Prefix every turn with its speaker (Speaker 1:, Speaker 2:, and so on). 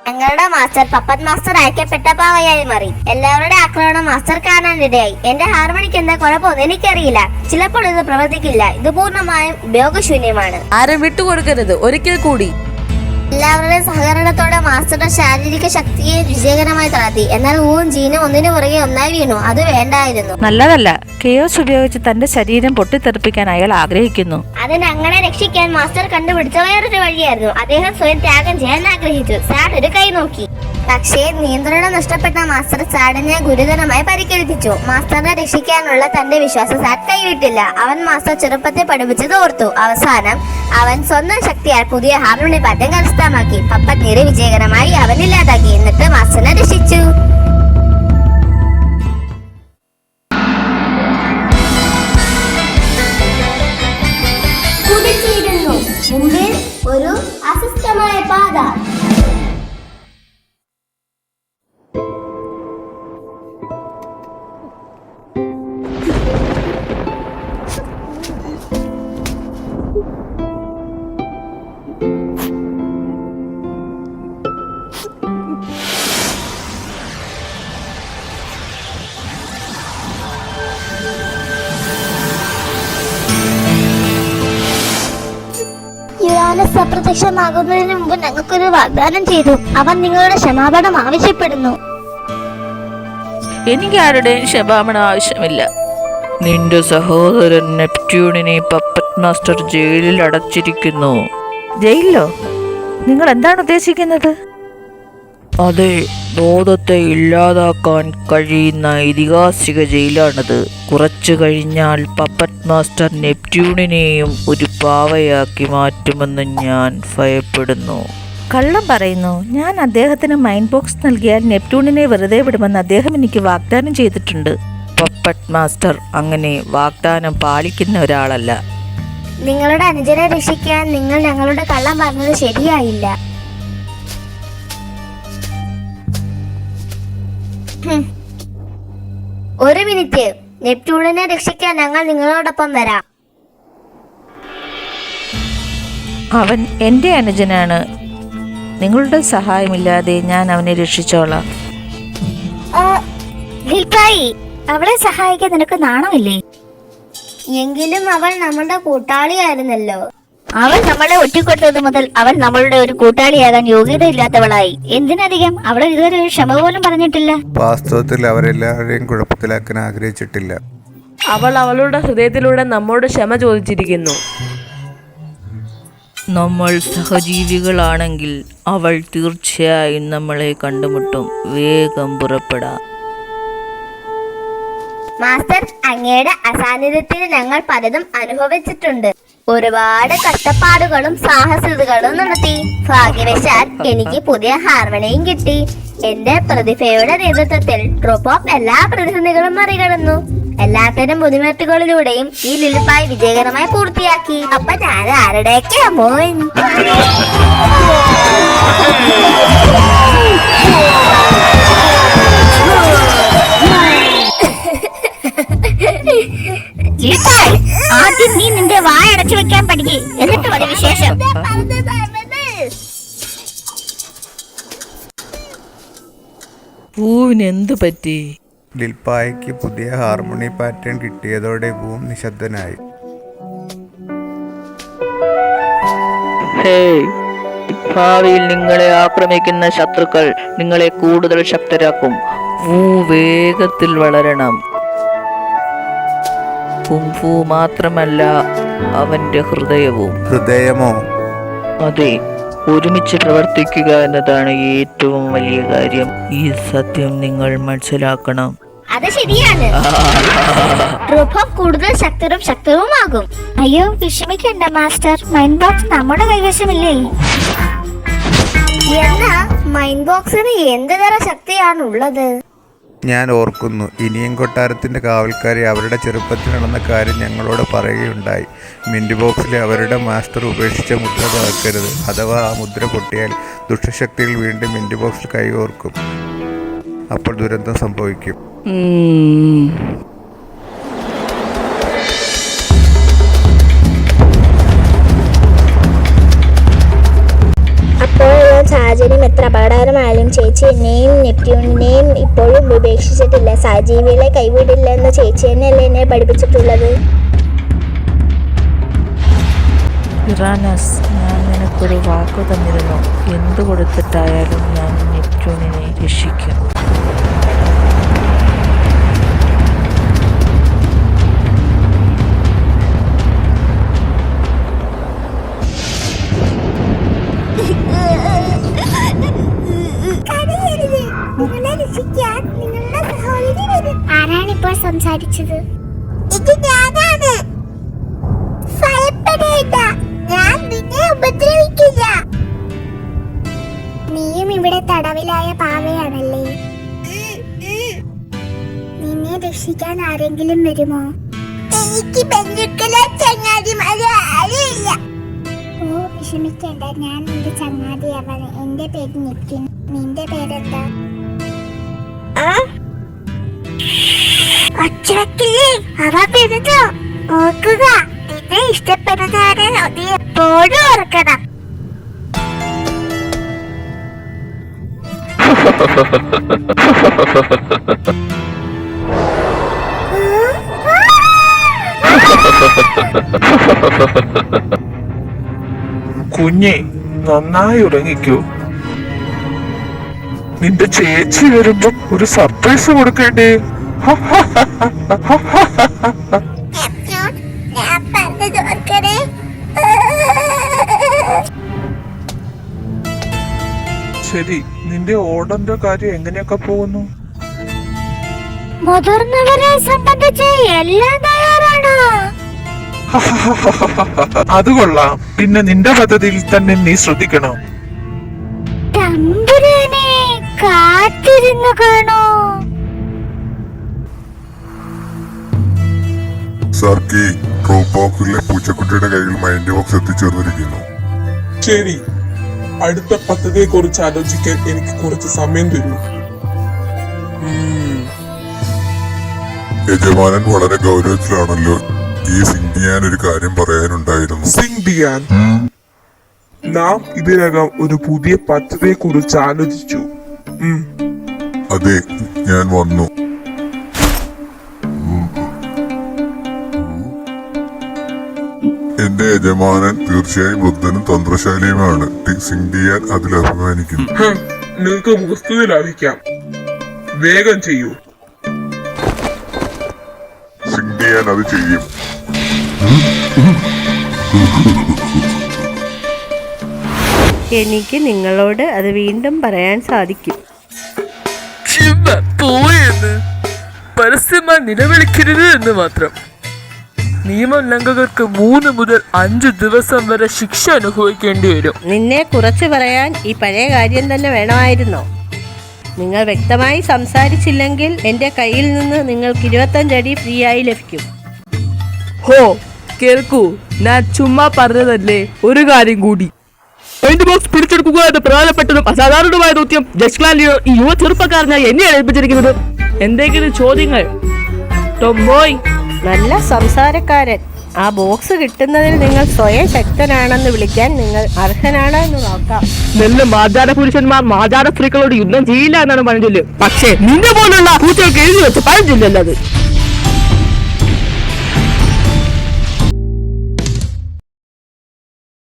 Speaker 1: ഞങ്ങളുടെ master പപ്പത് master അയക്കപ്പെട്ട പാവയായി മാറി. എല്ലാവരുടെ ആക്രമണം മാസ്റ്റർ കാണാനിടയായി. എന്റെ ഹാർമണിക്ക് എന്താ കുഴപ്പമൊന്നും എനിക്കറിയില്ല. ചിലപ്പോൾ ഇത് പ്രവർത്തിക്കില്ല. ഇത് പൂർണ്ണമായും ഉപയോഗശൂന്യമാണ്.
Speaker 2: ആരും വിട്ടുകൊടുക്കരുത്. ഒരിക്കൽ കൂടി.
Speaker 1: എല്ലാവരുടെയും സഹകരണത്തോടെ മാസ്റ്ററുടെ ശാരീരിക ശക്തിയെ വിജയകരമായി തളർത്തി. എന്നാൽ ഊവും ജീനും ഒന്നിനു പുറകെ ഒന്നായി വീണു. അത് വേണ്ടായിരുന്നു.
Speaker 3: നല്ലതല്ല. കെയോസ് ഉപയോഗിച്ച് തന്റെ ശരീരം പൊട്ടിത്തെറിപ്പിക്കാൻ അയാൾ ആഗ്രഹിക്കുന്നു.
Speaker 1: അത് ഞങ്ങളെ രക്ഷിക്കാൻ മാസ്റ്റർ കണ്ടുപിടിച്ച വേറൊരു വഴിയായിരുന്നു. അദ്ദേഹം സ്വയം ത്യാഗം ചെയ്യാൻ ആഗ്രഹിച്ചു. സാഡ് ഒരു കൈ നോക്കി. പക്ഷേ നിയന്ത്രണം നഷ്ടപ്പെട്ട മാസ്റ്റർ സാഡിനെ ഗുരുതരമായി പരിക്കേൽപ്പിച്ചു. മാസ്റ്ററിനെ രക്ഷിക്കാനുള്ള തന്റെ വിശ്വാസം സാഡ് കൈവിട്ടില്ല. അവൻ മാസ്റ്റർ ചെറുപ്പത്തെ പഠിപ്പിച്ചത് ഓർത്തു. അവസാനം അവൻ സ്വന്തം ശക്തിയാൽ പുതിയ ഹാർമോണി പാറ്റം കരസ്ഥമാക്കി. പപ്പത് നീര് വിജയകരമായി അവൻ ഇല്ലാതാക്കി. എന്നിട്ട് മാസ്റ്ററിനെ രക്ഷിച്ചു. മുമ്പിൽ ഒരു അസ്വസ്ഥമായ പാത. യുവാനസ് അപ്രത്യക്ഷമാകുന്നതിന് മുമ്പ് ഞങ്ങൾക്കൊരു വാഗ്ദാനം ചെയ്തു. അവൻ നിങ്ങളുടെ ക്ഷമാപണം ആവശ്യപ്പെടുന്നു.
Speaker 3: എനിക്ക് ആരുടെയും ക്ഷമാപണം ആവശ്യമില്ല. നിന്റെ സഹോദരൻ നെപ്റ്റ്യൂണിനെ പപ്പറ്റ് മാസ്റ്റർ ജയിലിൽ അടച്ചിരിക്കുന്നു. ജയിലിലോ? നിങ്ങൾ എന്താണ് ഉദ്ദേശിക്കുന്നത്? അതെ, ബോധത്തെ ഇല്ലാതാക്കാൻ കഴിയുന്ന ഐതിഹാസിക ജയിലാണത്. കുറച്ചു കഴിഞ്ഞാൽ പപ്പറ്റ് മാസ്റ്റർ നെപ്റ്റ്യൂണിനെയും ഒരു പാവയാക്കി മാറ്റുമെന്ന് ഞാൻ ഭയപ്പെടുന്നു. കള്ളം പറയുന്നു. ഞാൻ അദ്ദേഹത്തിന് മൈൻഡ് ബോക്സ് നൽകിയാൽ നെപ്റ്റ്യൂണിനെ വെറുതെ വിടുമെന്ന് അദ്ദേഹം എനിക്ക് വാഗ്ദാനം ചെയ്തിട്ടുണ്ട്. പപ്പറ്റ് മാസ്റ്റർ അങ്ങനെ വാഗ്ദാനം പാലിക്കുന്ന ഒരാളല്ല.
Speaker 1: നിങ്ങളുടെ അനുജനെ രക്ഷിക്കാൻ നിങ്ങൾ ഞങ്ങളുടെ കള്ളം പറഞ്ഞത് ശരിയായില്ല. ഒരു മിനിറ്റ്. നെപ്റ്റ്യൂണിനെ രക്ഷിക്കാൻ ഞങ്ങൾ നിങ്ങളോടൊപ്പം വരാം.
Speaker 3: അവൻ എൻ്റെ അനുജനാണ്. നിങ്ങളുടെ സഹായമില്ലാതെ ഞാൻ അവനെ രക്ഷിച്ചോളാം.
Speaker 1: അവളെ സഹായിക്കാൻ നിനക്ക് നാണമില്ലേ? എങ്കിലും അവൾ നമ്മളുടെ കൂട്ടാളിയായിരുന്നല്ലോ. അവൾ നമ്മളെ ഒറ്റിക്കൊട്ടത് മുതൽ അവൾ നമ്മളുടെ ഒരു കൂട്ടാളിയാകാൻ യോഗ്യതയില്ലാത്തവളായി. എന്തിനധികം അവൾ ഇതുവരെ ഒരു ക്ഷമ പോലും പറഞ്ഞിട്ടില്ല.
Speaker 4: വാസ്തവത്തിൽ അവരെല്ലാവരെയും കുഴപ്പത്തിലാക്കാൻ ആഗ്രഹിച്ചിട്ടില്ല.
Speaker 2: അവൾ അവളുടെ ഹൃദയത്തിലൂടെ നമ്മോട് ക്ഷമ ചോദിച്ചിരിക്കുന്നു.
Speaker 3: നമ്മൾ സഹജീവികളാണെങ്കിൽ അവൾ തീർച്ചയായും നമ്മളെ കണ്ടുമുട്ടും. വേഗം പുറപ്പെടാം.
Speaker 1: മാസ്റ്റർ, അങ്ങയുടെ അസാന്നിധ്യത്തിൽ ഞങ്ങൾ പലതും അനുഭവിച്ചിട്ടുണ്ട്. ഒരുപാട് കഷ്ടപ്പാടുകളും സാഹസികതകളും നടത്തി. ഭാഗ്യവശാൽ എനിക്ക് പുതിയ ഹാർമണിയും കിട്ടി. എന്റെ പ്രതിഭയുടെ നേതൃത്വത്തിൽ ട്രൂപ്പ് ഓഫ് എല്ലാ പ്രതിസന്ധികളും മറികടന്നു. എല്ലാത്തരം ബുദ്ധിമുട്ടുകളിലൂടെയും ഈ ലിലിപ്പായി വിജയകരമായി പൂർത്തിയാക്കി. അപ്പൊ ഞാൻ ആരുടെയൊക്കെ മോൻ. ആദ്യം നീ നിന്റെ വായടച്ചു വെക്കാൻ പഠിക്കേ, എന്നിട്ട് മതി വിശേഷം.
Speaker 3: പൂവിന് എന്തു പറ്റി?
Speaker 4: ലിൽപായ്ക്ക് പുതിയ ഹാർമോണി പാറ്റേൺ കിട്ടിയതോടെ പൂവും നിശബ്ദനായി.
Speaker 3: ഭാവിയിൽ നിങ്ങളെ ആക്രമിക്കുന്ന ശത്രുക്കൾ നിങ്ങളെ കൂടുതൽ ശക്തരാക്കും. പൂ വേഗത്തിൽ വളരണം. കുംഫു മാത്രമല്ല, അവന്റെ ഹൃദയവും.
Speaker 4: ഹൃദയമോ?
Speaker 3: അതെ, ഒരുമിച്ച് പ്രവർത്തിക്കുക എന്നതാണ് ഏറ്റവും വലിയ കാര്യം. ഈ സത്യം നിങ്ങൾ മനസ്സിലാക്കണം.
Speaker 1: അത് ശരിയാണ്. രൂപം കൂടുതൽ ശക്തവുമാകും. അയ്യോ വിഷമിക്കണ്ട മാസ്റ്റർ, മൈൻഡ് ബോക്സ് നമ്മുടെ കൈവശമില്ലേ? എന്നാ മൈൻഡ് ബോക്സിന് എന്ത് തരം ശക്തിയാണുള്ളത്?
Speaker 4: ഞാൻ ഓർക്കുന്നു, ഇനിയും കൊട്ടാരത്തിൻ്റെ കാവൽക്കാരെ അവരുടെ ചെറുപ്പത്തിൽ നടന്ന കാര്യം ഞങ്ങളോട് പറയുകയുണ്ടായി. മിൻറ്റ് ബോക്സിലെ അവരുടെ മാസ്റ്റർ ഉപേക്ഷിച്ച മുദ്ര തകർക്കരുത്. അഥവാ ആ മുദ്ര പൊട്ടിയാൽ ദുഷ്ടശക്തികൾ വീണ്ടും മിൻറ്റ് ബോക്സിൽ കൈകോർക്കും. അപ്പോൾ ദുരന്തം സംഭവിക്കും.
Speaker 1: അപ്പോൾ സാഹചര്യം എത്ര അപകടകരമായാലും ചേച്ചി എന്നെയും നെപ്റ്റ്യൂണിനെയും ഇപ്പോഴും ഉപേക്ഷിച്ചിട്ടില്ല. സഹജീവികളെ കൈവിടില്ല എന്ന് ചേച്ചി തന്നെയല്ലേ എന്നെ പഠിപ്പിച്ചിട്ടുള്ളത്.
Speaker 3: യുറാനസ്, ഞാൻ നിനക്കൊരു വാക്കു തന്നിരുന്നു. എന്തു കൊടുത്തിട്ടായാലും ഞാൻ നെപ്റ്റ്യൂണിനെ രക്ഷിക്കും.
Speaker 1: ആരാണിപ്പോൾ സംസാരിച്ചത്? ഇത് ഞാനാണ്. ഭയപ്പെടേണ്ട, ഞാൻ നിന്നെ ഉപദ്രവിക്കില്ല. നീയും ഇവിടെ തടവിലായ പാവയാണല്ലേ? നിന്നെ രക്ഷിക്കാൻ ആരെങ്കിലും വരുമോ? എനിക്ക് ബന്ധുക്കളോ ചങ്ങാതിമാരോ ആരുമില്ല. ഓ വിഷമിക്കേണ്ട, ഞാൻ നിന്റെ ചങ്ങാതിയാവാണ്. എന്റെ പേര് നിക്കിൻ. നിന്റെ പേരെന്താ? ഒച്ചവെക്കില്ലേ, അവ പെരുതോ. ഓർക്കുക, നിന്നെ ഇഷ്ടപ്പെടുന്നവരെ നീ എപ്പോഴും ഓർക്കണം.
Speaker 5: കുഞ്ഞെ, നന്നായി ഉറങ്ങിക്കൂ. നിന്റെ ചേച്ചി വരുമ്പോ ഒരു സർപ്രൈസ് കൊടുക്കേണ്ടേ? ശരി, നിന്റെ ഓർഡറിന്റെ കാര്യം എങ്ങനെയൊക്കെ പോകുന്നു?
Speaker 1: മുതിർന്നവരെ സംബന്ധിച്ച് എല്ലാം തയ്യാറാണ്.
Speaker 5: അത് കൊള്ളാം. പിന്നെ നിന്റെ പദ്ധതിയിൽ തന്നെ നീ ശ്രദ്ധിക്കണം.
Speaker 1: തമ്പുരാനെ, കാത്തിരുന്നു കാണോ.
Speaker 6: സാർക്കി, ഡ്രോപ്പ് ബോക്സിലെ പൂച്ചക്കുട്ടിയുടെ കയ്യിൽ മൈൻഡ് ബോക്സ് എത്തിച്ചേർന്നിരിക്കുന്നു.
Speaker 5: ശരി, അടുത്ത പദ്ധതിയെ കുറിച്ച് ആലോചിക്കാൻ എനിക്ക് കുറച്ച് സമയം തരൂ.
Speaker 6: യജമാനൻ വളരെ ഗൗരവത്തിലാണല്ലോ. ഈ സിംഗിയാൻ ഒരു കാര്യം പറയാനുണ്ടായിരുന്നു.
Speaker 5: സിംഗിയാൻ, നാം ഇതിനകം ഒരു പുതിയ പദ്ധതിയെ കുറിച്ച് ആലോചിച്ചു.
Speaker 6: അതെ, ഞാൻ വന്നു. എന്റെ യജമാനൻ തീർച്ചയായും ബുദ്ധനും തന്ത്രശാലിയുമാണ്. സിംഗിയാൻ അതിൽ അഭിമാനിക്കുന്നു.
Speaker 5: നിങ്ങൾക്ക് വസ്തുത ലാഭിക്കാം. വേഗം ചെയ്യൂ.
Speaker 6: സിംഗിയാൻ അത് ചെയ്യും.
Speaker 3: എനിക്ക് നിങ്ങളോട് അത് വീണ്ടും പറയാൻ സാധിക്കും.
Speaker 2: പോയെന്ന് പരസ്യമായി നിലവിളിക്കരുത് എന്ന് മാത്രം. നിയമലംഘകർക്ക് 3 മുതൽ 5 ദിവസം വരെ ശിക്ഷ അനുഭവിക്കേണ്ടി വരും.
Speaker 3: നിന്നെ കുറച്ച് പറയാൻ ഈ പഴയ കാര്യം തന്നെ വേണമായിരുന്നോ? നിങ്ങൾ വ്യക്തമായി സംസാരിച്ചില്ലെങ്കിൽ എൻ്റെ കയ്യിൽ നിന്ന് നിങ്ങൾക്ക് 25 അടി ഫ്രീ ആയി ലഭിക്കും.
Speaker 2: ഹോ, കേൾക്കൂ, ഞാൻ ചുമ്മാ പറഞ്ഞതല്ലേ. ഒരു കാര്യം കൂടി, മൈൻഡ് ബോക്സ് പിടിച്ചെടുക്കുക എന്ന പ്രധാനപ്പെട്ടതും അസാധാരണമായ ദൗത്യം ജസ്റ്റ് ക്ലാൻ ലീഡർ ഈ യുവ ചെറുപ്പക്കാരനായി എന്നെയാണ് ഏൽപ്പിച്ചിരിക്കുന്നത്. എന്തെങ്കിലും ചോദ്യങ്ങൾ? ടോംബോയ്,
Speaker 3: നല്ല സംസാരക്കാരൻ. ആ ബോക്സ് കിട്ടുന്നതിൽ നിങ്ങൾ സ്വയം ശക്തനാണെന്ന് വിളിക്കാൻ നിങ്ങൾ അർഹനാണോ എന്ന് നോക്കാം.
Speaker 2: നല്ല മാചാര പുരുഷന്മാർ മാചാര സ്ത്രീകളോട് യുദ്ധം ചെയ്യില്ല എന്നാണ് പഴഞ്ചൊല്ല്. പക്ഷേ നിന്റെ പോലുള്ള പൂച്ചകൾക്ക് എഴുതി വെച്ച് പഴഞ്ചൊല്ലല്ലത്.